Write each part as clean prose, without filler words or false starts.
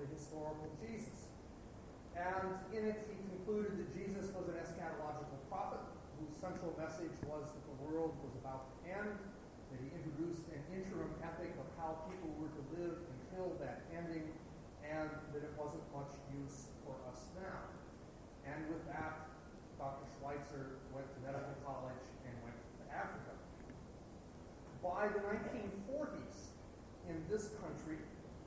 the historical Jesus. And in it, he concluded that Jesus was an eschatological prophet whose central message was that the world was about to end, that he introduced an interim ethic of how people were to live until that ending, and that it wasn't much use for us now. And with that, Dr. Schweitzer went to medical college and went to Africa. By the 1940s, in this country,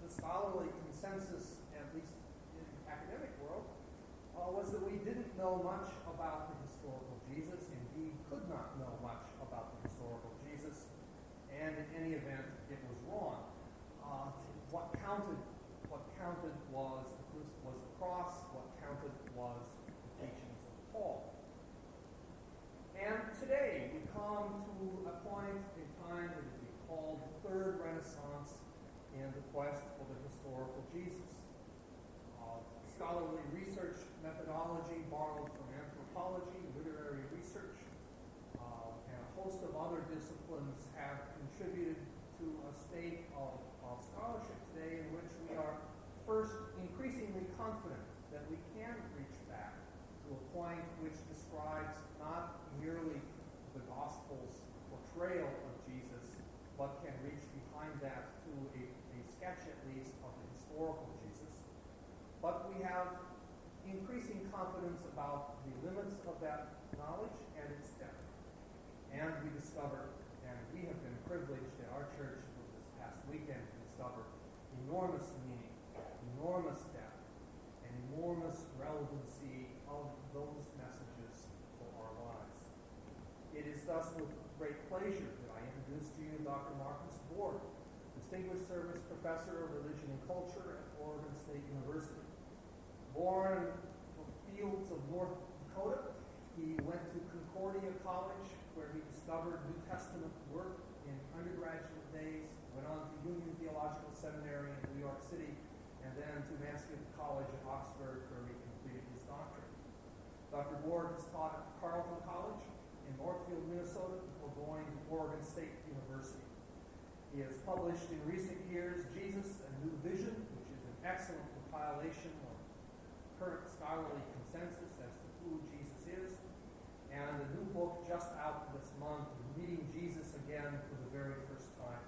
the scholarly consensus, at least in the academic world, was that we didn't know much about the historical Jesus, indeed could not know much about the historical Jesus, and in any event, it was wrong. What counted was the cross. What counted was the teachings of Paul. And today we come to a point in time that would be called the Third Renaissance in the quest for the historical Jesus. Scholarly research methodology borrowed from anthropology, literary research, and a host of other disciplines have contributed to a state of scholarship today in which we are first increasingly confident that we can reach back to a point which describes not merely the Gospel's portrayal of Jesus, but can reach behind that to a sketch at least of the historical Jesus. But we have increasing confidence about the limits of that knowledge and its depth. And we discovered, and we have been privileged in our church this past weekend to discover enormous meaning, enormous depth, and enormous relevancy of those messages for our lives. It is thus with great pleasure that I introduce to you Dr. Marcus Borg, Distinguished Service Professor of Religion and Culture at Oregon State University. Born in the fields of North Dakota, he went to Concordia College, where he discovered New Testament work in undergraduate days, went on to Union Theological Seminary in New York City, and then to Mansfield College at Oxford, where he completed his doctorate. Dr. Borg has taught at Carleton College in Northfield, Minnesota, before going to Oregon State University. He has published in recent years Jesus, A New Vision, which is an excellent compilation of current scholarly consensus as to who Jesus is, and a new book just out this month, Meeting Jesus Again for the Very First Time.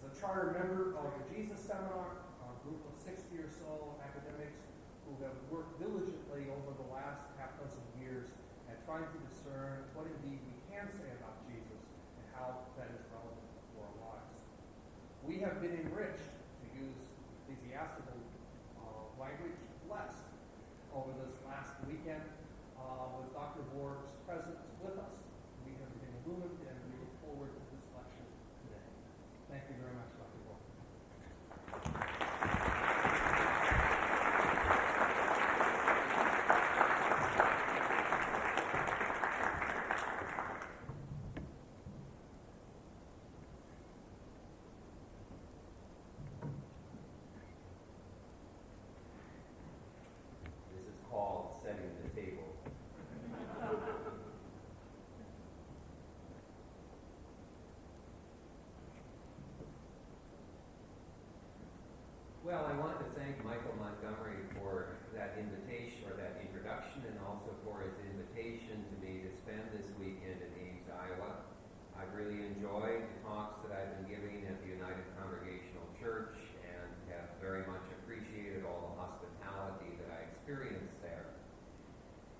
As a charter member of the Jesus Seminar, a group of 60 or so academics who have worked diligently over the last half dozen years at trying to discern what indeed we can say about Jesus and how that is relevant for our lives. We have been enriched, to use ecclesiastical language, blessed over this last weekend with Dr. Borg's presence with us. We have been illumined, and we look forward to this lecture today. Thank you very much, Dr. Borg. This is called setting the table. Well, I want to thank Michael Montgomery for that invitation, or that introduction, and also for his invitation to me to spend this weekend in Ames, Iowa. I've really enjoyed the talks that I've been giving at the United Congregational Church and have very much appreciated all the hospitality that I experienced there.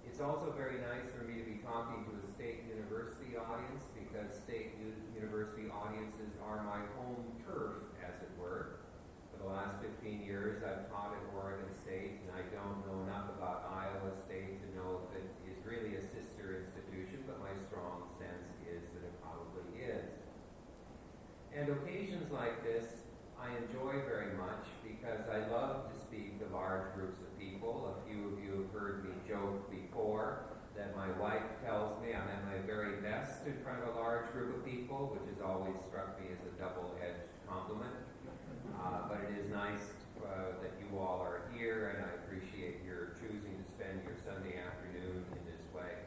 It's also very nice for me to be talking to a state university audience, because state university audiences are my home turf, as it were. For the last 15 years, I've taught at Oregon State, and I don't know enough about Iowa State to know if it is really a sister institution, but my strong sense is that it probably is. And occasions like this I enjoy very much, because I love to speak to large groups of people. A few of you have heard me joke before that my wife tells me I'm at my very best in front of a large group of people, which has always struck me as a double-edged compliment. But it is nice that you all are here, and I appreciate your choosing to spend your Sunday afternoon in this way.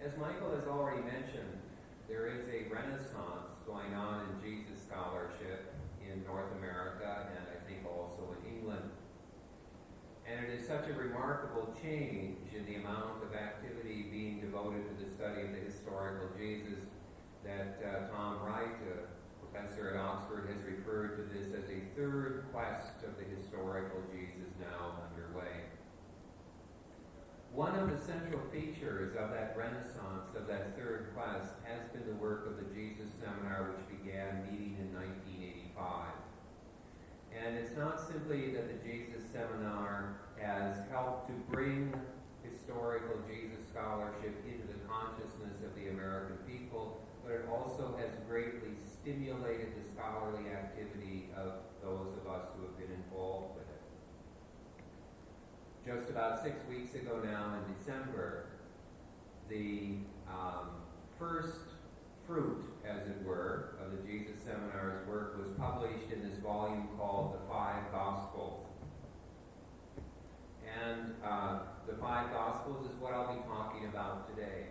As Michael has already mentioned, there is a renaissance going on in Jesus scholarship in North America, and I think also in England. And it is such a remarkable change in the amount of activity being devoted to the study of the historical Jesus that Tom Wright, a professor at Oxford, has referred to this as a third quest of the historical Jesus now underway. One of the central features of that renaissance, of that third quest, has been the work of the Jesus Seminar, which began meeting in 1985. And it's not simply that the Jesus Seminar has helped to bring historical Jesus scholarship into the consciousness of the American people, but it also has greatly stimulated the scholarly activity of those of us who have been involved with it. Just about 6 weeks ago now, in December, the first fruit, as it were, of the Jesus Seminar's work was published in this volume called The Five Gospels. And The Five Gospels is what I'll be talking about today.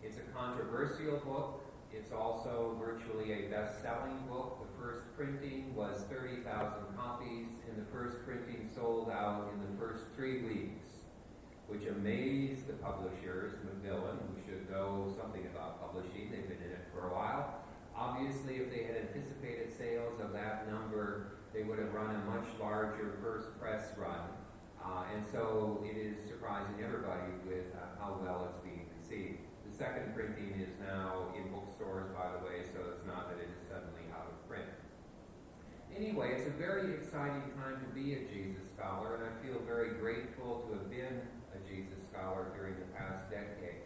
It's a controversial book. It's also virtually a best-selling book. The first printing was 30,000 copies, and the first printing sold out in the first 3 weeks, which amazed the publishers, Macmillan, who should know something about publishing. They've been in it for a while. Obviously, if they had anticipated sales of that number, they would have run a much larger first press run. And so it is surprising everybody with how well it's being received. The second printing is now in bookstores, by the way, so it's not that it is suddenly out of print. Anyway, it's a very exciting time to be a Jesus scholar, and I feel very grateful to have been a Jesus scholar during the past decade.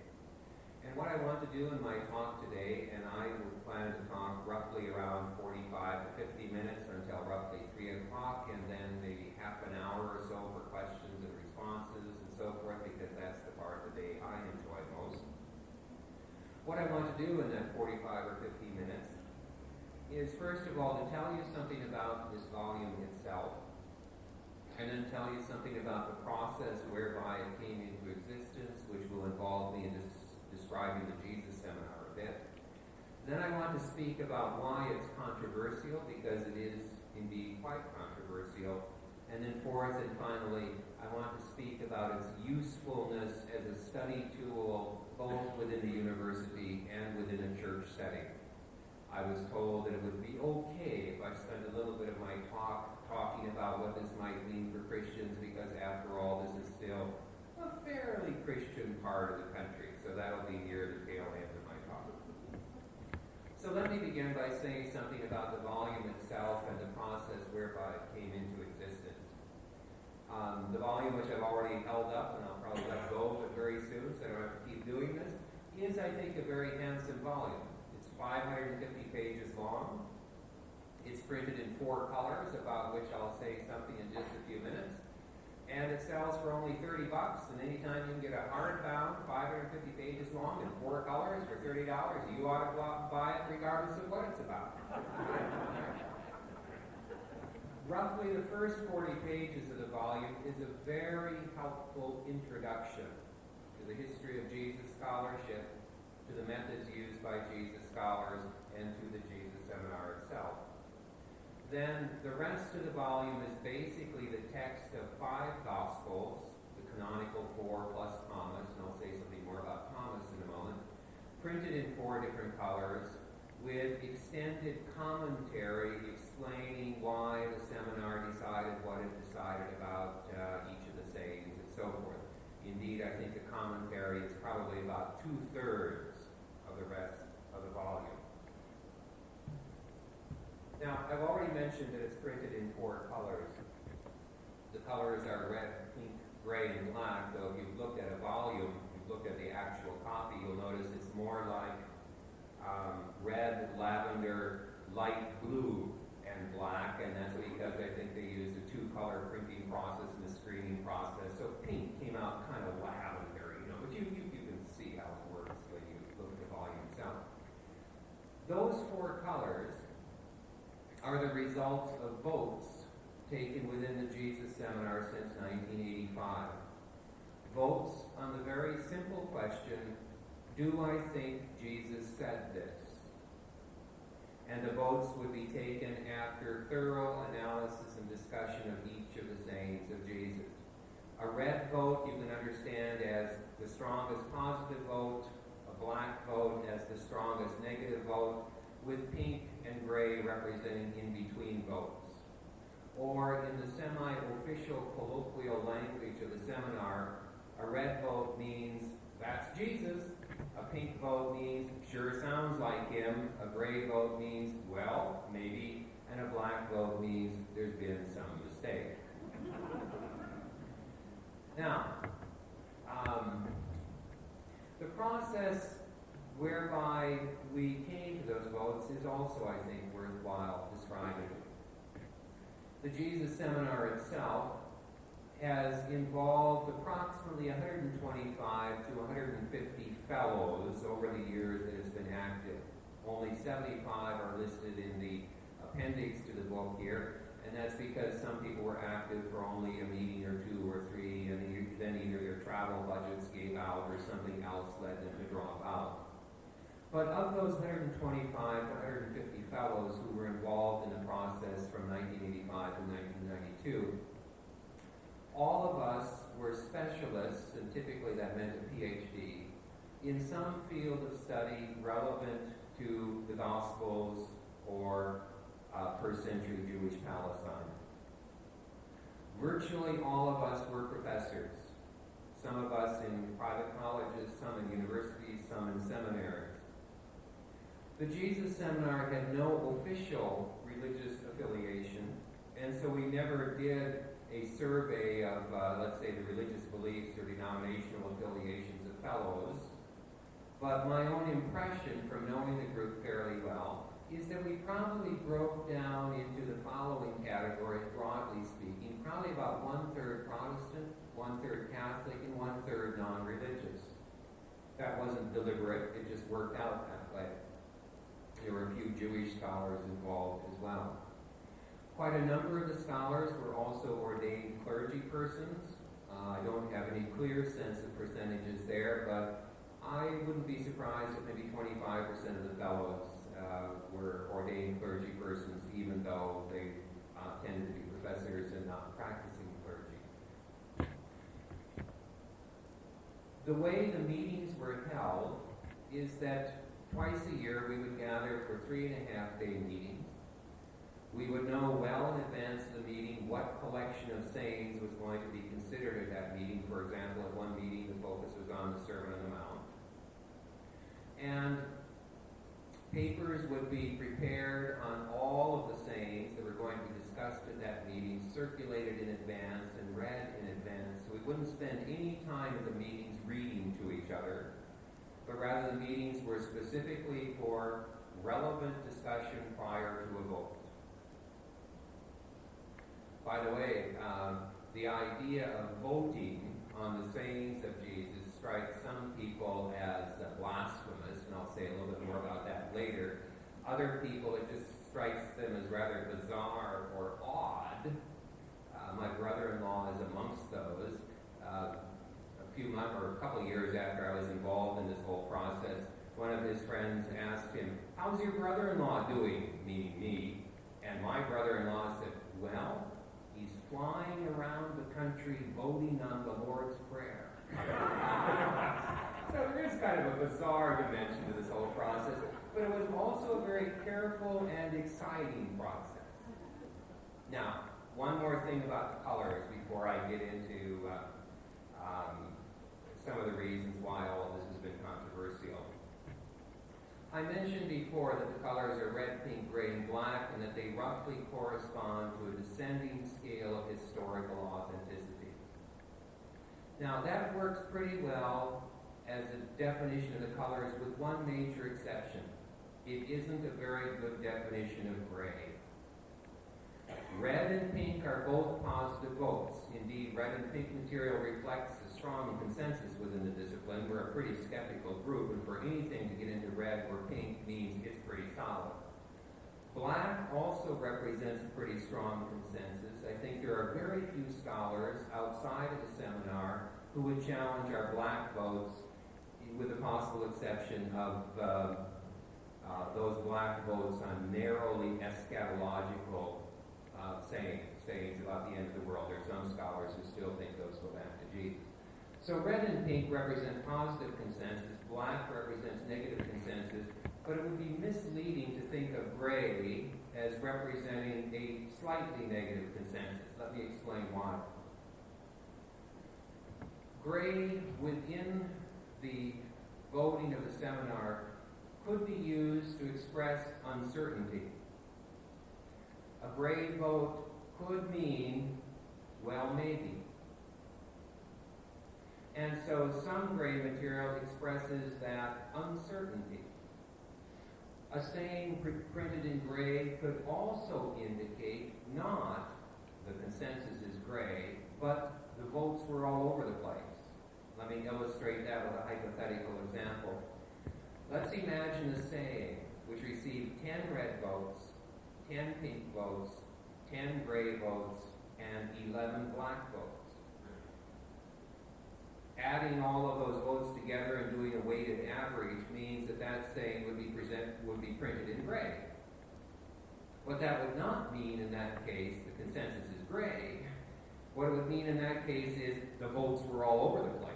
And what I want to do in my talk today, and I will plan to talk roughly around 45 to 50 minutes until roughly 3 o'clock, and then maybe half an hour or so for questions and responses and so forth, because that's the part of the day I enjoy most. What I want to do in that 45 or 50 minutes is, first of all, to tell you something about this volume itself, and then tell you something about the process whereby it came into existence, which will involve me in describing the Jesus Seminar a bit. Then I want to speak about why it's controversial, because it is indeed quite controversial. And then fourth and finally, I want to speak about its usefulness as a study tool, both within the university and within a church setting. I was told that it would be okay if I spent a little bit of my talk talking about what this might mean for Christians, because after all, this is still a fairly Christian part of the country. So that'll be near the tail end of my talk. So let me begin by saying something about the volume itself and the process whereby it came into existence. The volume, which I've already held up, and I'll probably let go of it very soon, so I don't have to keep doing this, is, I think, a very handsome volume. It's 550 pages long. It's printed in 4 colors, about which I'll say something in just a few minutes. And it sells for only $30, and anytime you can get a hardbound, 550 pages long, in 4 colors for $30, you ought to go out and buy it regardless of what it's about. Roughly the first 40 pages of the volume is a very helpful introduction to the history of Jesus scholarship, to the methods used by Jesus scholars, and to the Jesus Seminar itself. Then the rest of the volume is basically the text of 5 Gospels, the canonical 4 plus Thomas, and I'll say something more about Thomas in a moment, printed in 4 different colors, with extended commentary explaining why the seminar decided what it decided about each of the sayings and so forth. Indeed, I think the commentary is probably about 2/3 of the rest of the volume. Now, I've already mentioned that it's printed in 4 colors. The colors are red, pink, gray, and black, though if you've looked at a volume, if you've looked at the actual copy, you'll notice it's more like red, lavender, light blue, and black, and that's because I think they used a 2-color printing process and a screening process. So pink came out kind of lavender, but you can see how it works when you look at the volume itself. Those 4 colors are the results of votes taken within the Jesus Seminar since 1985. Votes on the very simple question, do I think Jesus said this? and the votes would be taken after thorough analysis and discussion of each of the sayings of Jesus. A red vote you can understand as the strongest positive vote, a black vote as the strongest negative vote, with pink and gray representing in-between votes. Or in the semi-official colloquial language of the seminar, a red vote means, that's Jesus. A pink vote means, sure sounds like him. A gray vote means, well, maybe. And a black vote means, there's been some mistake. Now, the process whereby we came to those votes is also, I think, worthwhile describing. The Jesus Seminar itself has involved approximately 125 to 150 fellows over the years that it's been active. Only 75 are listed in the appendix to the book here, and that's because some people were active for only a meeting or two or three, and then either their travel budgets gave out or something else led them to drop out. But of those 125 to 150 fellows who were involved in the process from 1985 to 1992, all of us were specialists, and typically that meant a PhD, in some field of study relevant to the Gospels or first century Jewish Palestine. Virtually all of us were professors, some of us in private colleges, some in universities, some in seminaries. The Jesus Seminar had no official religious affiliation, and so we never did a survey of, let's say, the religious beliefs or denominational affiliations of fellows. But my own impression from knowing the group fairly well is that we probably broke down into the following categories, broadly speaking, probably about 1/3 Protestant, 1/3 Catholic, and 1/3 non-religious. That wasn't deliberate, it just worked out that way. There were a few Jewish scholars involved as well. Quite a number of the scholars were also ordained clergy persons. I don't have any clear sense of percentages there, but I wouldn't be surprised if maybe 25% of the fellows were ordained clergy persons, even though they tended to be professors and not practicing clergy. The way the meetings were held is that twice a year we would gather for 3.5-day meetings. We would know well in advance of the meeting what collection of sayings was going to be considered at that meeting. For example, at one meeting the focus was on the Sermon on the Mount. And papers would be prepared on all of the sayings that were going to be discussed at that meeting, circulated in advance and read in advance. So we wouldn't spend any time at the meetings reading to each other, but rather the meetings were specifically for relevant discussion prior to a vote. By the way, the idea of voting on the sayings of Jesus strikes some people as blasphemous, and I'll say a little bit more about that later. Other people, it just strikes them as rather bizarre or odd. My brother-in-law is amongst those. A few months or a couple of years after I was involved in this whole process, one of his friends asked him, "How's your brother-in-law doing?" Meaning me. And my brother-in-law said, "Well, he's flying around the country voting on the Lord's Prayer." So there is kind of a bizarre dimension to this whole process, but it was also a very careful and exciting process. Now, one more thing about the colors before I get into some of the reasons why all of this has been controversial. I mentioned before that the colors are red, pink, gray, and black, and that they roughly correspond to a descending scale of historical authenticity. Now, that works pretty well as a definition of the colors, with one major exception. It isn't a very good definition of gray. Red and pink are both positive votes. Indeed, red and pink material reflects a strong consensus within the discipline. We're a pretty skeptical group, and for anything to get into red or pink means it's pretty solid. Black also represents a pretty strong consensus. I think there are very few scholars outside of the seminar who would challenge our black votes, with the possible exception of those black votes on narrowly eschatological sayings about the end of the world. There are some scholars who still think those go back to Jesus. So red and pink represent positive consensus, black represents negative consensus, but it would be misleading to think of gray as representing a slightly negative consensus. Let me explain why. Gray within the voting of the seminar could be used to express uncertainty. A gray vote could mean, well, maybe. And so some gray material expresses that uncertainty. A saying printed in gray could also indicate not the consensus is gray, but the votes were all over the place. Let me illustrate that with a hypothetical example. Let's imagine a saying which received 10 red votes, 10 pink votes, 10 gray votes, and 11 black votes. Adding all of those votes together and doing a weighted average means that that saying would be printed in gray. What that would not mean in that case, the consensus is gray. What it would mean in that case is the votes were all over the place.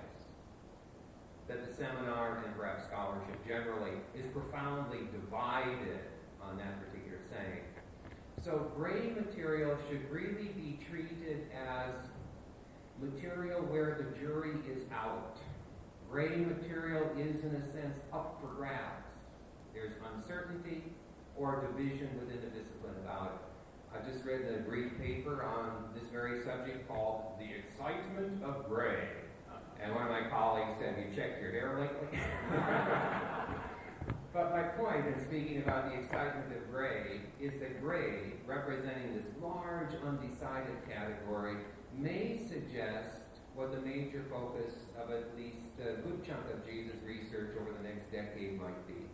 That the seminar and perhaps scholarship generally is profoundly divided on that particular saying. So gray material should really be treated as material where the jury is out. Gray material is, in a sense, up for grabs. There's uncertainty or division within the discipline about it. I've just written a brief paper on this very subject called The Excitement of Gray. And one of my colleagues said, "You checked your hair lately?" But my point in speaking about the excitement of gray is that gray, representing this large undecided category, may suggest what the major focus of at least a good chunk of Jesus' research over the next decade might be.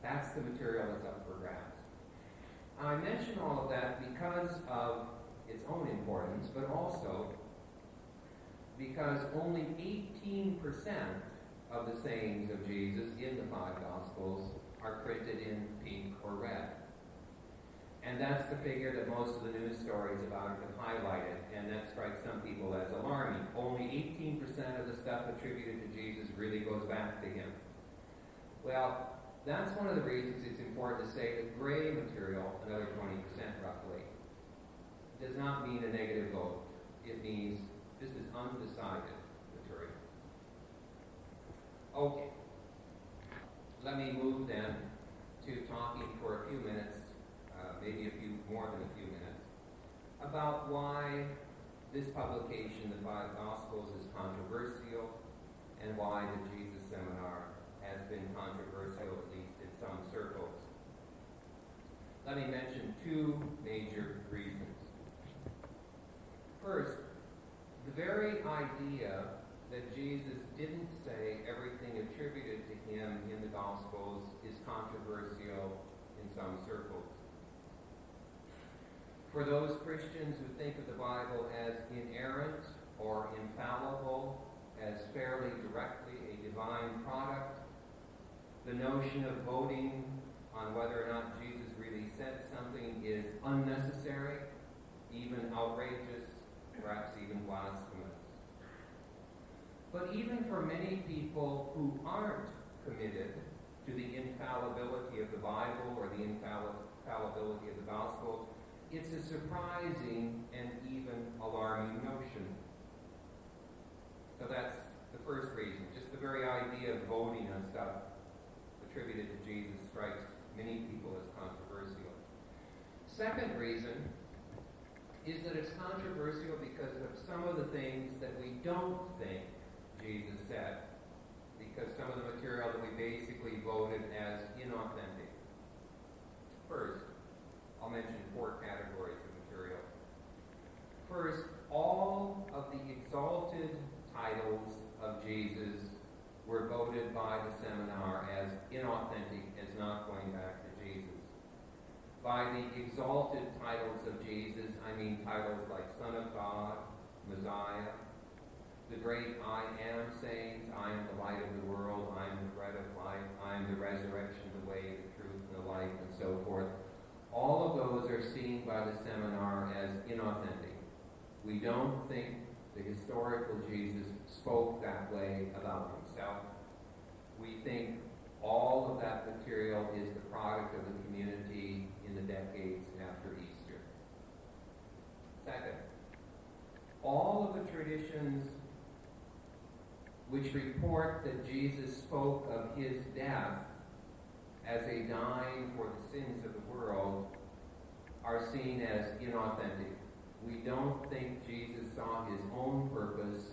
That's the material that's up for grabs. I mention all of that because of its own importance, but also because only 18% of the sayings of Jesus in the 5 Gospels are printed in pink or red. And that's the figure that most of the news stories about it have highlighted, and that strikes some people as alarming. Only 18% of the stuff attributed to Jesus really goes back to him. Well, that's one of the reasons it's important to say that gray material, another 20% roughly, does not mean a negative vote. It means this is undecided material. Okay. Let me move then to talking for a few minutes, maybe more than a few minutes, about why this publication, the 5 Gospels, is controversial, and why the Jesus Seminar has been controversial, at least in some circles. Let me mention 2 major reasons. First, the very idea that Jesus didn't say everything attributed to him in the Gospels is controversial in some circles. For those Christians who think of the Bible as inerrant or infallible, as fairly directly a divine product, the notion of voting on whether or not Jesus really said something is unnecessary, even outrageous, perhaps even blasphemous. But even for many people who aren't committed to the infallibility of the Bible or the infallibility of the Gospels, it's a surprising and even alarming notion. So that's the first reason. Just the very idea of voting on stuff attributed to Jesus strikes many people as controversial. Second reason is that it's controversial because of some of the things that we don't think Jesus said, because some of the material that we basically voted as inauthentic. First, I'll mention 4 categories of material. First, all of the exalted titles of Jesus were voted by the seminar as inauthentic, as not going back to Jesus. By the exalted titles of Jesus, I mean titles like Son of God, Messiah, the great I am sayings, I am the light of the world, I am the bread of life, I am the resurrection, the way, the truth, and the life, and so forth. All of those are seen by the seminar as inauthentic. We don't think the historical Jesus spoke that way about himself. We think all of that material is the product of the community in the decades after Easter. Second, all of the traditions which report that Jesus spoke of his death as a dying for the sins of the world are seen as inauthentic. We don't think Jesus saw his own purpose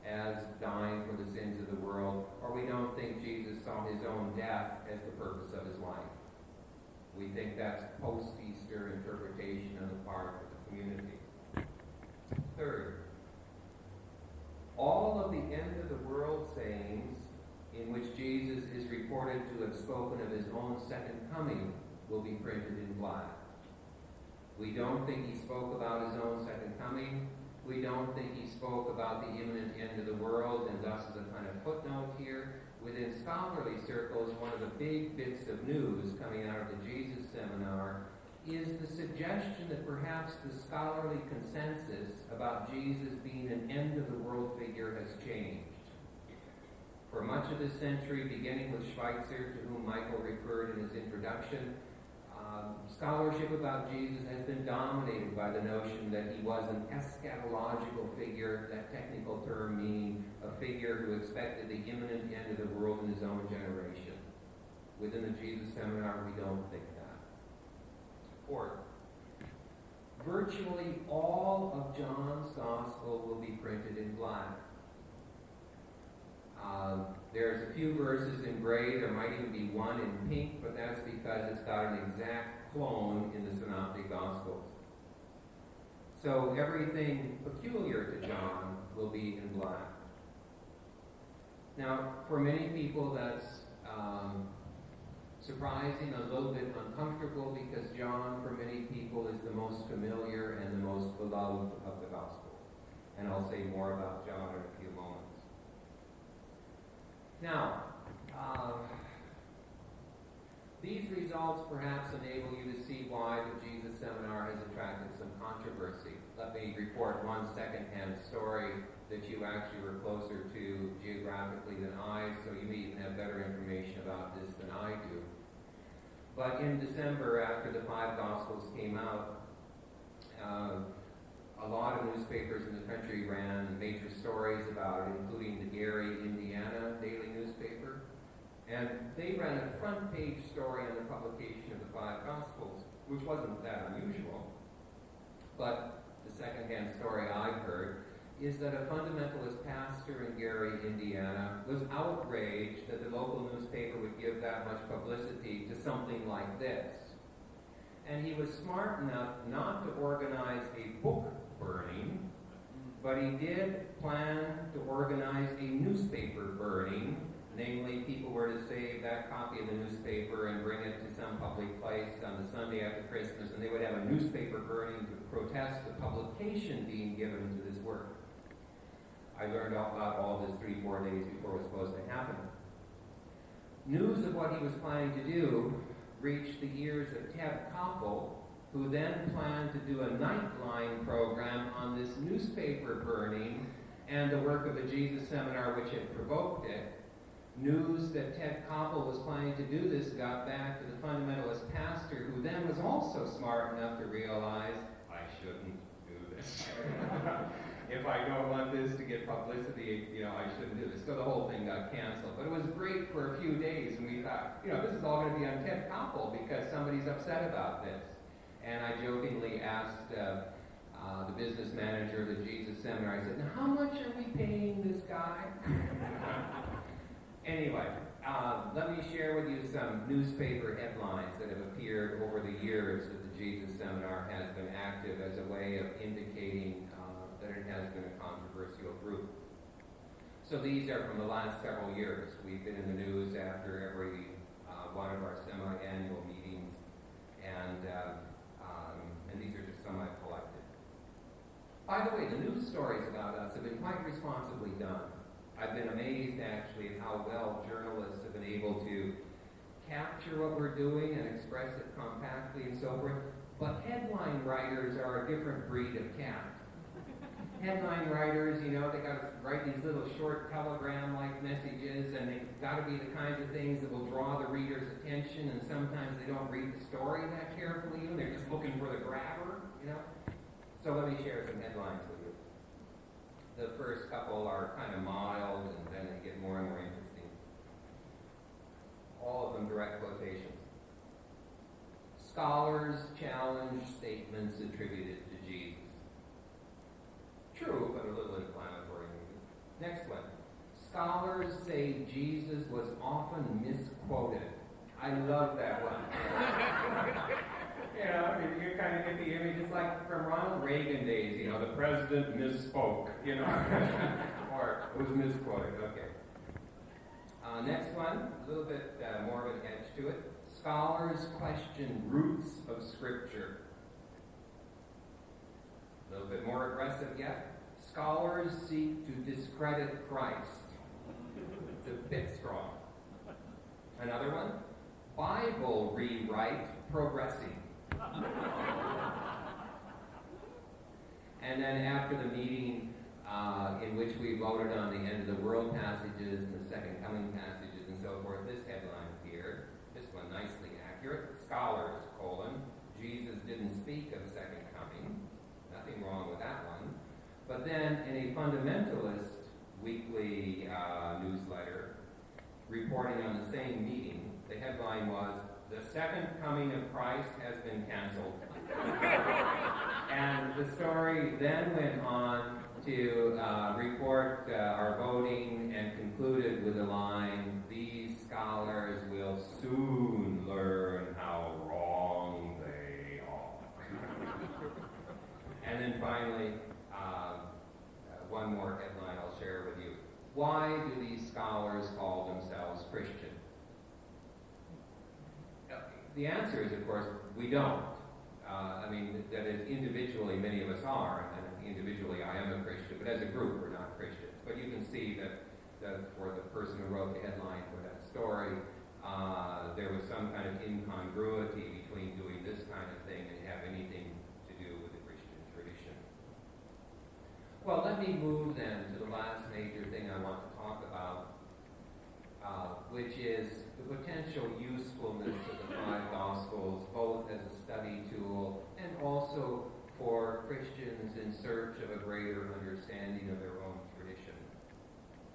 as dying for the sins of the world, or we don't think Jesus saw his own death as the purpose of his life. We think that's post-Easter interpretation on the part of the community. Third, all of the end of the world sayings in which Jesus is reported to have spoken of his own second coming will be printed in black. We don't think he spoke about his own second coming. We don't think he spoke about the imminent end of the world, and thus as a kind of footnote here, within scholarly circles, one of the big bits of news coming out of the Jesus Seminar is the suggestion that perhaps the scholarly consensus about Jesus being an end-of-the-world figure has changed. For much of this century, beginning with Schweitzer, to whom Michael referred in his introduction, scholarship about Jesus has been dominated by the notion that he was an eschatological figure, that technical term meaning a figure who expected the imminent end of the world in his own generation. Within the Jesus Seminar, we don't think that. Fourth, virtually all of John's Gospel will be printed in black. There's a few verses in gray. There might even be one in pink, but that's because it's got an exact clone in the Synoptic Gospels. So everything peculiar to John will be in black. Now, for many people, that's surprising, a little bit uncomfortable, because John, for many people, is the most familiar and the most beloved of the Gospels. And I'll say more about John in a few moments. Now, these results perhaps enable you to see why the Jesus Seminar has attracted some controversy. Let me report one second-hand story that you actually were closer to geographically than I, so you may even have better information about this than I do. But in December, after the 5 Gospels came out, a lot of newspapers in the country ran major stories about it, including the Gary, Indiana daily newspaper. And they ran a front-page story on the publication of the 5 Gospels, which wasn't that unusual. But the second-hand story I've heard is that a fundamentalist pastor in Gary, Indiana, was outraged that the local newspaper would give that much publicity to something like this. And he was smart enough not to organize a book burning, but he did plan to organize a newspaper burning. Namely, people were to save that copy of the newspaper and bring it to some public place on the Sunday after Christmas, and they would have a newspaper burning to protest the publication being given to this work. I learned about all this 3-4 days before it was supposed to happen. News of what he was planning to do reached the ears of Ted Koppel, who then planned to do a Nightline program on this newspaper burning and the work of the Jesus Seminar which had provoked it. News that Ted Koppel was planning to do this got back to the fundamentalist pastor, who then was also smart enough to realize, I shouldn't do this. If I don't want this to get publicity, I shouldn't do this. So the whole thing got canceled. But it was great for a few days, and we thought, this is all going to be on Ted Koppel because somebody's upset about this. And I jokingly asked the business manager of the Jesus Seminar, I said, now how much are we paying this guy? Anyway, let me share with you some newspaper headlines that have appeared over the years that the Jesus Seminar has been active as a way of indicating that it has been a controversial group. So these are from the last several years. We've been in the news after every one of our semi-annual meetings, and these are just some I've collected. By the way, the news stories about us have been quite responsibly done. I've been amazed, actually, at how well journalists have been able to capture what we're doing and express it compactly and so forth. But headline writers are a different breed of cat. Headline writers, they got to write these little short telegram-like messages, and they've got to be the kinds of things that will draw the reader's attention, and sometimes they don't read the story that carefully, and they're just looking for the grabber, So let me share some headlines with you. The first couple are kind of mild, and then they get more and more interesting. All of them direct quotations. Scholars challenge statements attributed to Jesus. True, but a little inflammatory maybe. Next one. Scholars say Jesus was often misquoted. I love that one. You kind of get the image. It's like from Ronald Reagan days, the president misspoke, or it was misquoted. Okay. Next one, a little bit more of an edge to it. Scholars question roots of Scripture. A little bit more aggressive yet. Scholars seek to discredit Christ. It's a bit strong. Another one. Bible rewrite progressing. And then after the meeting in which we voted on the end of the world passages and the second coming passages and so forth, this headline appeared. This one nicely accurate. Scholars, Jesus didn't speak of second coming. Nothing wrong with that one. But then in a fundamentalist weekly newsletter reporting on the same meeting, the headline was, "The second coming of Christ has been canceled." And the story then went on to report our voting and concluded with the line, "These scholars will soon learn how wrong they are." And then finally, one more headline I'll share with you. Why do these scholars call themselves Christian? The answer is, of course, we don't. That is, individually, many of us are, and individually I am a Christian, but as a group, we're not Christians. But you can see that for the person who wrote the headline for that story, there was some kind of incongruity between doing this kind of thing and have anything to do with the Christian tradition. Well, let me move then to the last major thing I want to talk about, which is the potential usefulness of the five Gospels, both as a study tool and also for Christians in search of a greater understanding of their own tradition.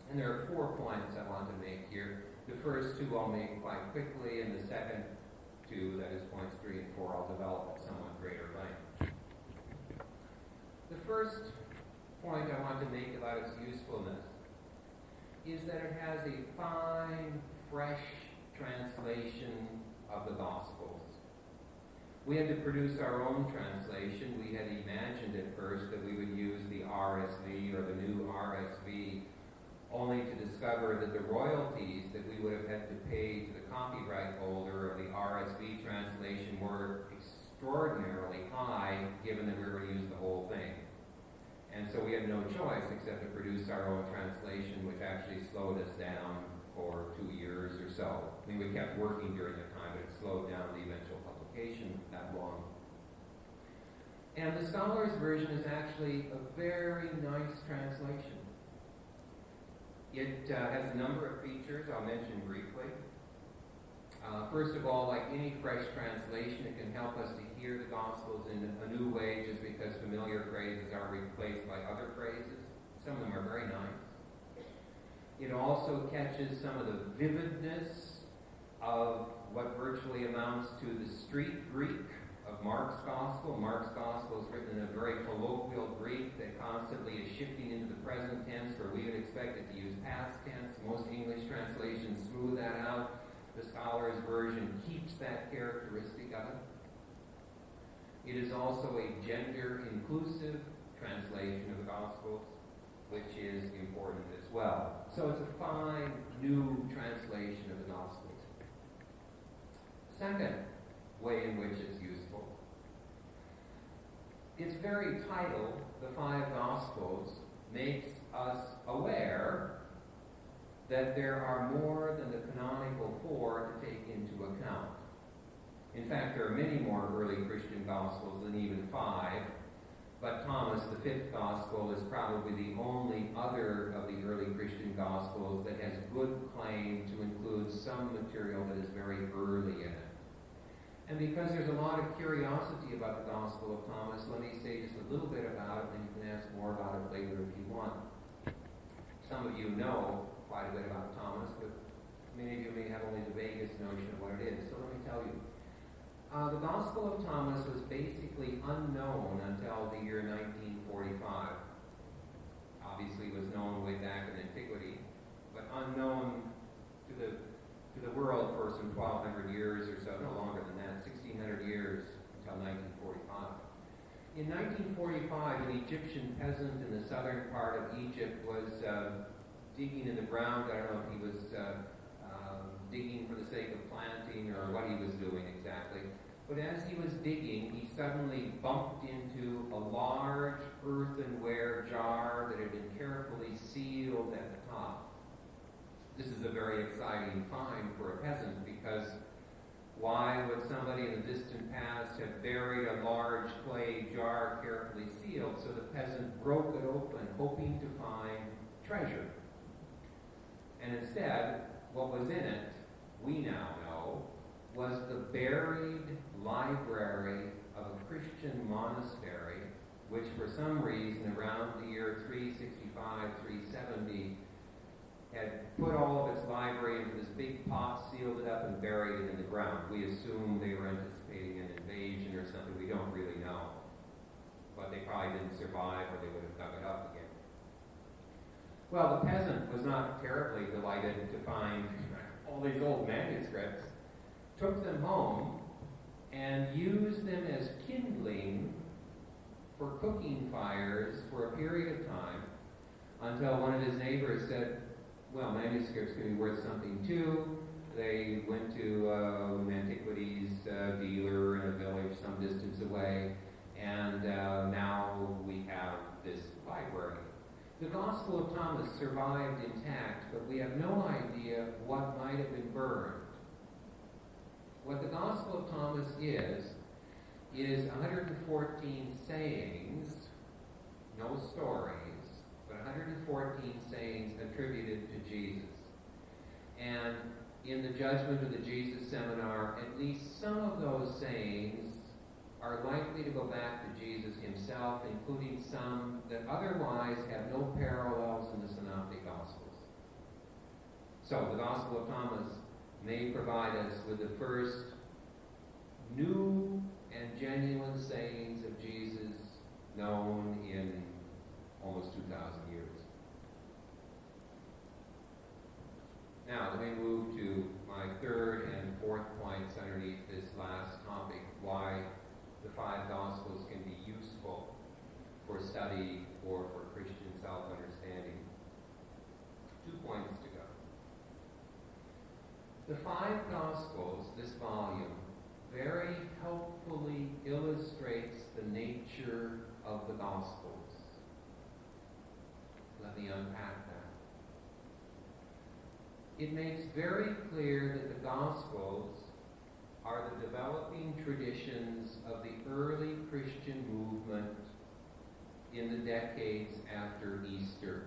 And there are 4 points I want to make here. The first 2 I'll make quite quickly, and the second 2, that is points 3 and 4, I'll develop at somewhat greater length. The first point I want to make about its usefulness is that it has a fine, fresh translation of the Gospels. We had to produce our own translation. We had imagined at first that we would use the RSV or the new RSV, only to discover that the royalties that we would have had to pay to the copyright holder of the RSV translation were extraordinarily high, given that we were going to use the whole thing. And so we had no choice except to produce our own translation, which actually slowed us down for 2 years or so. We kept working during that time, but it slowed down the eventual publication that long. And the Scholars Version is actually a very nice translation. It has a number of features I'll mention briefly. First of all, like any fresh translation, it can help us to hear the Gospels in a new way just because familiar phrases are replaced by other phrases. Some of them are very nice. It also catches some of the vividness of what virtually amounts to the street Greek of Mark's Gospel. Mark's Gospel is written in a very colloquial Greek that constantly is shifting into the present tense, where we would expect it to use past tense. Most English translations smooth that out. The Scholars Version keeps that characteristic of it. It is also a gender-inclusive translation of the Gospels, which is important as well. So it's a fine, new translation of the Gospels. Second way in which it's useful. Its very title, The Five Gospels, makes us aware that there are more than the canonical four to take into account. In fact, there are many more early Christian Gospels than even five, but Thomas, the fifth Gospel, is probably the only other of the early Christian Gospels that has good claim to include some material that is very early in it. And because there's a lot of curiosity about the Gospel of Thomas, let me say just a little bit about it, and you can ask more about it later if you want. Some of you know quite a bit about Thomas, but many of you may have only the vaguest notion of what it is. So let me tell you. The Gospel of Thomas was basically unknown until the year 1945. Obviously, it was known way back in antiquity, but unknown to the world for some 1,200 years or so, no longer than that, 1,600 years until 1945. In 1945, an Egyptian peasant in the southern part of Egypt was digging in the ground. I don't know if he was digging for the sake of planting or what he was doing exactly. But as he was digging, he suddenly bumped into a large earthenware jar that had been carefully sealed at the top. This is a very exciting find for a peasant, because why would somebody in the distant past have buried a large clay jar carefully sealed? So the peasant broke it open, hoping to find treasure. And instead, what was in it, we now know, was the buried library of a Christian monastery, which for some reason around the year 365, 370, had put all of its library into this big pot, sealed it up, and buried it in the ground. We assume they were anticipating an invasion or something. We don't really know. But they probably didn't survive, or they would have dug it up again. Well, the peasant was not terribly delighted to find all these old manuscripts, took them home, and used them as kindling for cooking fires for a period of time, until one of his neighbors said, well, manuscripts can be worth something too. They went to an antiquities dealer in a village some distance away, and now we have this library. The Gospel of Thomas survived intact, but we have no idea what might have been burned. What the Gospel of Thomas is 114 sayings, no stories, but 114 sayings attributed to Jesus. And in the Judgment of the Jesus Seminar, at least some of those sayings are likely to go back to Jesus himself, including some that otherwise have no parallels in the Synoptic Gospels. So the Gospel of Thomas may provide us with the first new and genuine sayings of Jesus known in almost 2,000 years. Now, let me move to my third and fourth points underneath this last topic, why the five Gospels can be useful for study or for Christian self-understanding. 2 points to go. The five Gospels, this volume, very helpfully illustrates the nature of the Gospels. Let me unpack that. It makes very clear that the Gospels are the developing traditions of the early Christian movement in the decades after Easter.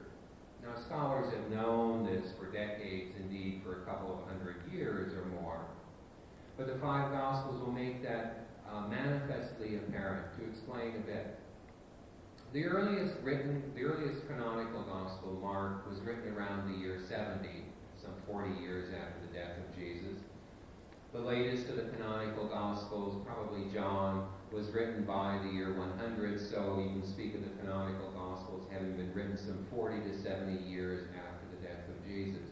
Now, scholars have known this for decades, indeed for a couple of hundred years or more. But the five Gospels will make that manifestly apparent. To explain a bit, the earliest canonical Gospel, Mark, was written around the year 70, some 40 years after the death of Jesus. The latest of the canonical Gospels, probably John, was written by the year 100, so you can speak of the canonical Gospels having been written some 40 to 70 years after the death of Jesus.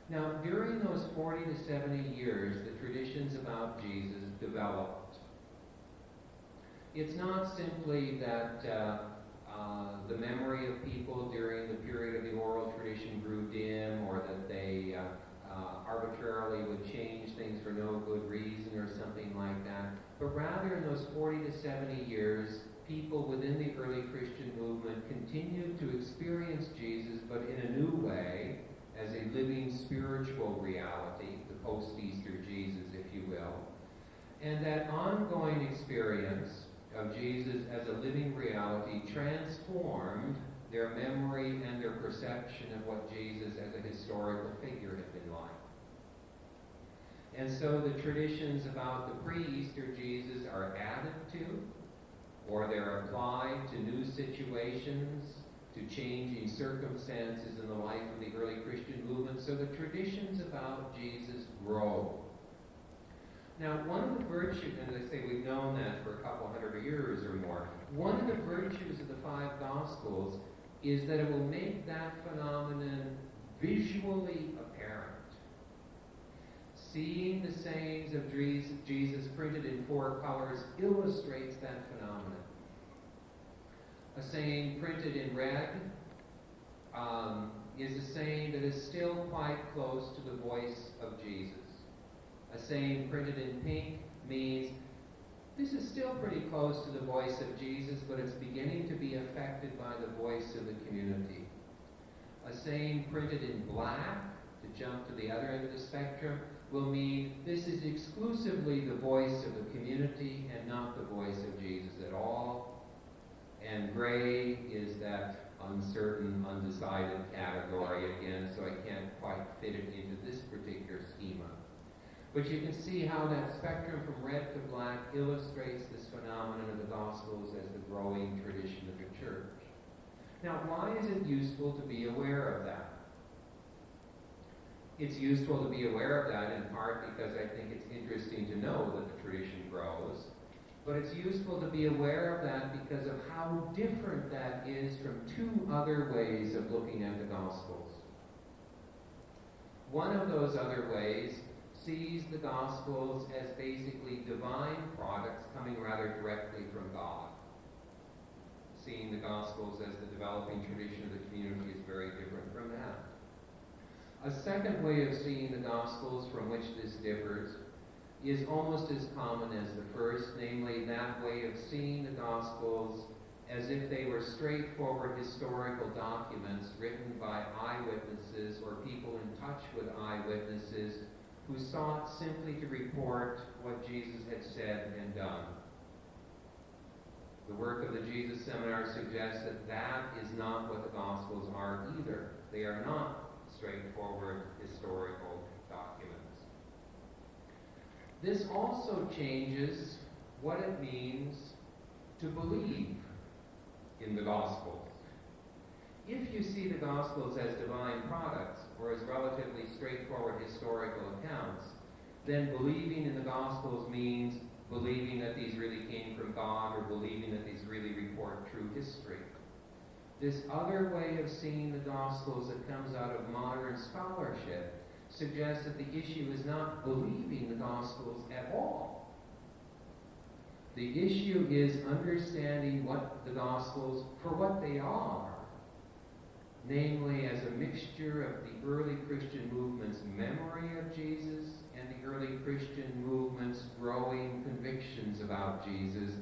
Now, during those 40 to 70 years, the traditions about Jesus developed. It's not simply that the memory of people during the period of the oral tradition grew dim, or that they arbitrarily would change things for no good reason or something like that. But rather, in those 40 to 70 years, people within the early Christian movement continued to experience Jesus, but in a new way, as they And that ongoing experience of Jesus as a living reality transformed their memory and their perception of what Jesus as a historical figure had been like. And so the traditions about the pre-Easter Jesus are added to, or they're applied to new situations, to changing circumstances in the life of the early Christian movement. So the traditions about Jesus grow. Now, one of the virtues, and as I say, we've known that for a couple hundred years or more, one of the virtues of the five Gospels is that it will make that phenomenon visually apparent. Seeing the sayings of Jesus printed in 4 colors illustrates that phenomenon. A saying printed in red is a saying that is still quite close to the voice of Jesus. A saying printed in pink means this is still pretty close to the voice of Jesus, but it's beginning to be affected by the voice of the community. A saying printed in black, to jump to the other end of the spectrum, will mean this is exclusively the voice of the community and not the voice of Jesus at all. And gray is that uncertain, undecided category again, so I can't quite fit it into this particular schema. But you can see how that spectrum from red to black illustrates this phenomenon of the Gospels as the growing tradition of the church. Now, why is it useful to be aware of that? It's useful to be aware of that in part because I think it's interesting to know that the tradition grows. But it's useful to be aware of that because of how different that is from 2 other ways of looking at the Gospels. One of those other ways sees the Gospels as basically divine products coming rather directly from God. Seeing the Gospels as the developing tradition of the community is very different from that. A second way of seeing the Gospels from which this differs is almost as common as the first, namely that way of seeing the Gospels as if they were straightforward historical documents written by eyewitnesses or people in touch with eyewitnesses who sought simply to report what Jesus had said and done. The work of the Jesus Seminar suggests that that is not what the Gospels are either. They are not straightforward historical documents. This also changes what it means to believe in the Gospels. If you see the Gospels as divine products, or as relatively straightforward historical accounts, then believing in the Gospels means believing that these really came from God, or believing that these really report true history. This other way of seeing the Gospels that comes out of modern scholarship suggests that the issue is not believing the Gospels at all. The issue is understanding what the Gospels, for what they are, namely as a mixture of the early Christian movement's memory of Jesus and the early Christian movement's growing convictions about Jesus.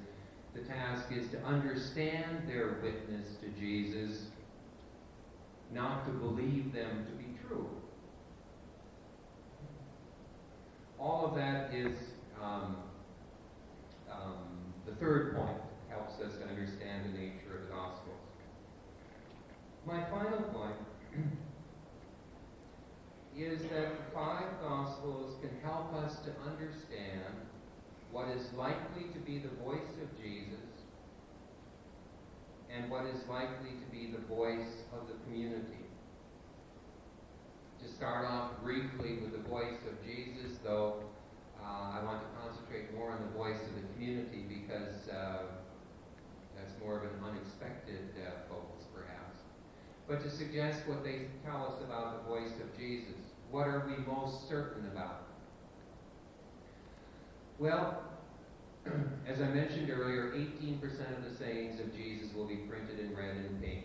The task is to understand their witness to Jesus, not to believe them to be true. All of that is the third point that helps us to understand the nature of the Gospels. My final point is that the 5 Gospels can help us to understand what is likely to be the voice of Jesus and what is likely to be the voice of the community. To start off briefly with the voice of Jesus, though I want to concentrate more on the voice of the community because that's more of an unexpected focus, perhaps. But to suggest what they tell us about the voice of Jesus. What are we most certain about? Well, as I mentioned earlier, 18% of the sayings of Jesus will be printed in red and pink.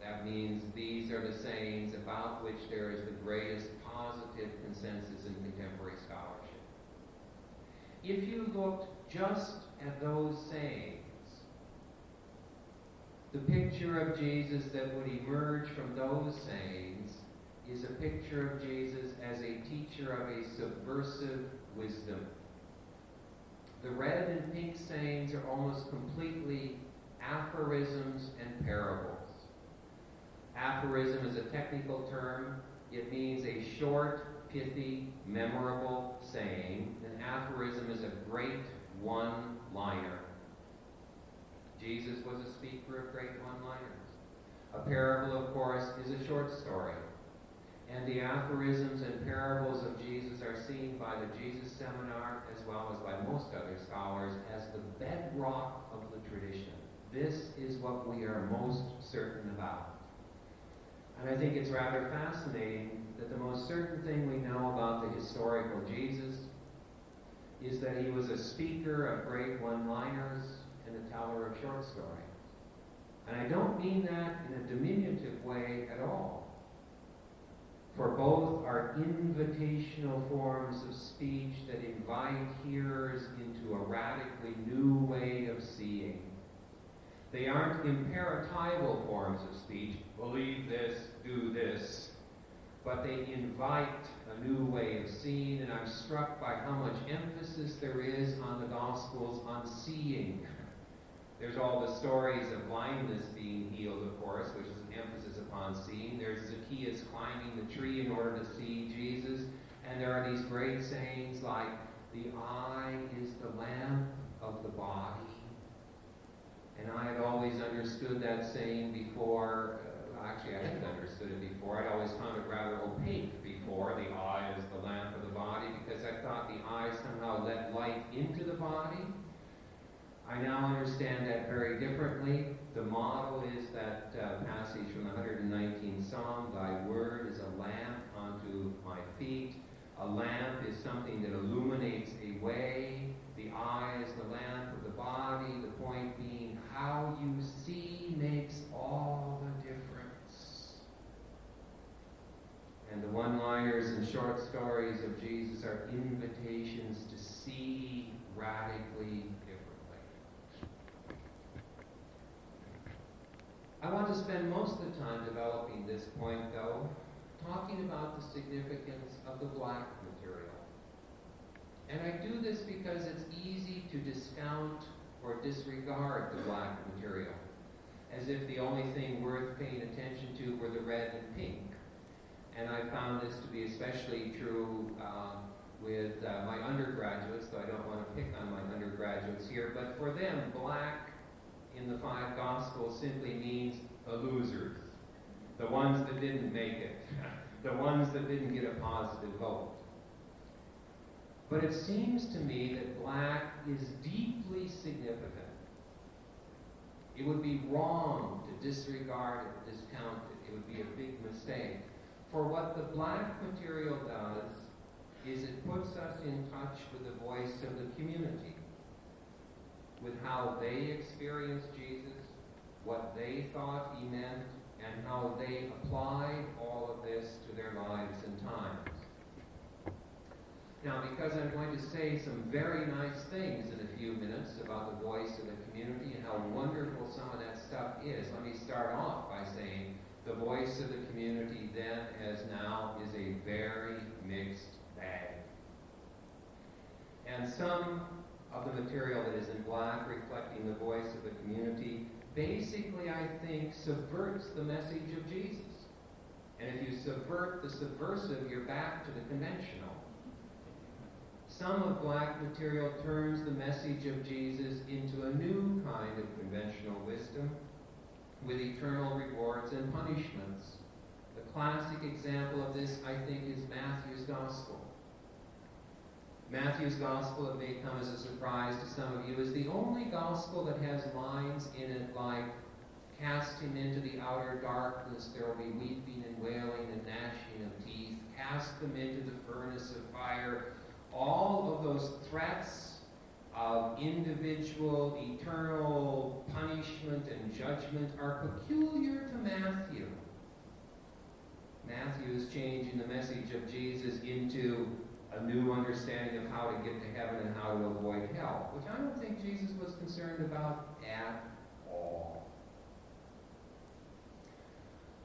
That means these are the sayings about which there is the greatest positive consensus in contemporary scholarship. If you looked just at those sayings, the picture of Jesus that would emerge from those sayings is a picture of Jesus as a teacher of a subversive wisdom. The red and pink sayings are almost completely aphorisms and parables. Aphorism is a technical term. It means a short, pithy, memorable saying. An aphorism is a great one-liner. Jesus was a speaker of great one-liners. A parable, of course, is a short story. And the aphorisms and parables of Jesus are seen by the Jesus Seminar, as well as by most other scholars, as the bedrock of the tradition. This is what we are most certain about. And I think it's rather fascinating that the most certain thing we know about the historical Jesus is that he was a speaker of great one-liners and a teller of short stories. And I don't mean that in a diminutive way at all. For both are invitational forms of speech that invite hearers into a radically new way of seeing. They aren't imperatival forms of speech, believe this, do this, but they invite a new way of seeing, and I'm struck by how much emphasis there is on the Gospels on seeing. There's all the stories of blindness being healed, of course, which is an emphasis upon seeing. There's Zacchaeus climbing the tree in order to see Jesus. And there are these great sayings like, the eye is the lamp of the body. And I had always understood that saying before. Actually, I hadn't understood it before. I'd always found it rather opaque before. The eye is the lamp of the body, because I thought the eye somehow let light into the body. I now understand that very differently. The model is that passage from the 119th Psalm, thy word is a lamp unto my feet. A lamp is something that illuminates a way. The eye is the lamp of the body. The point being, how you see makes all the difference. And the one-liners and short stories of Jesus are invitations to see radically differently. I want to spend most of the time developing this point, though, talking about the significance of the black material. And I do this because it's easy to discount or disregard the black material, as if the only thing worth paying attention to were the red and pink. And I found this to be especially true with my undergraduates, though I don't want to pick on my undergraduates here, but for them, black in the 5 Gospels simply means the losers, the ones that didn't make it, the ones that didn't get a positive vote. But it seems to me that black is deeply significant. It would be wrong to disregard it, discount it. It would be a big mistake. For what the black material does is it puts us in touch with the voice of the community, with how they experienced Jesus, what they thought he meant, and how they applied all of this to their lives and times. Now, because I'm going to say some very nice things in a few minutes about the voice of the community and how wonderful some of that stuff is, let me start off by saying the voice of the community then as now is a very mixed bag. And some of the material that is in black, reflecting the voice of the community, basically, I think, subverts the message of Jesus. And if you subvert the subversive, you're back to the conventional. Some of black material turns the message of Jesus into a new kind of conventional wisdom, with eternal rewards and punishments. The classic example of this, I think, is Matthew's Gospel. Matthew's Gospel, it may come as a surprise to some of you, is the only Gospel that has lines in it like, cast him into the outer darkness, there will be weeping and wailing and gnashing of teeth. Cast them into the furnace of fire. All of those threats of individual, eternal punishment and judgment are peculiar to Matthew. Matthew is changing the message of Jesus into a new understanding of how to get to heaven and how to avoid hell, which I don't think Jesus was concerned about at all.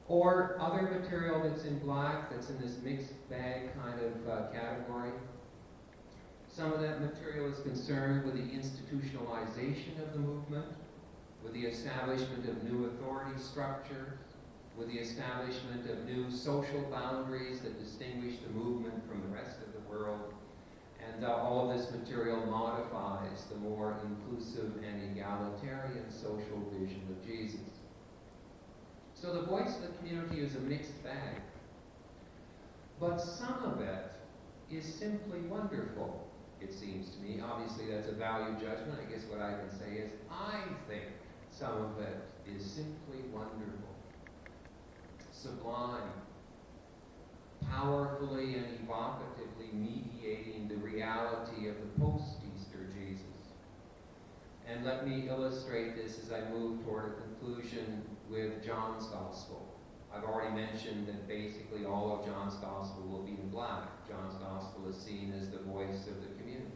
Or other material that's in black, that's in this mixed bag kind of category. Some of that material is concerned with the institutionalization of the movement, with the establishment of new authority structures, with the establishment of new social boundaries that distinguish the movement from the rest of the world. And all of this material modifies the more inclusive and egalitarian social vision of Jesus. So the voice of the community is a mixed bag. But some of it is simply wonderful, it seems to me. Obviously, that's a value judgment. I guess what I can say is I think some of it is simply wonderful, sublime, powerfully and evocatively mediating the reality of the post-Easter Jesus. And let me illustrate this as I move toward a conclusion with John's Gospel. I've already mentioned that basically all of John's Gospel will be in black. John's Gospel is seen as the voice of the community.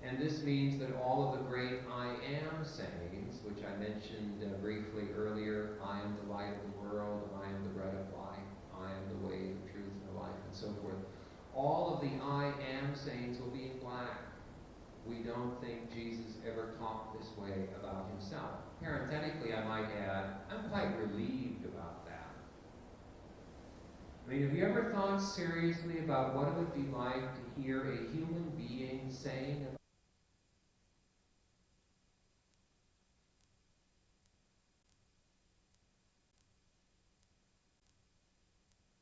And this means that all of the great I am sayings, which I mentioned briefly earlier, I am the light of the world, I am the bread of life, I am the way, the truth, and the life, and so forth. All of the I am sayings will be in black. We don't think Jesus ever talked this way about himself. Parenthetically, I might add, I'm quite relieved about that. I mean, have you ever thought seriously about what it would be like to hear a human being saying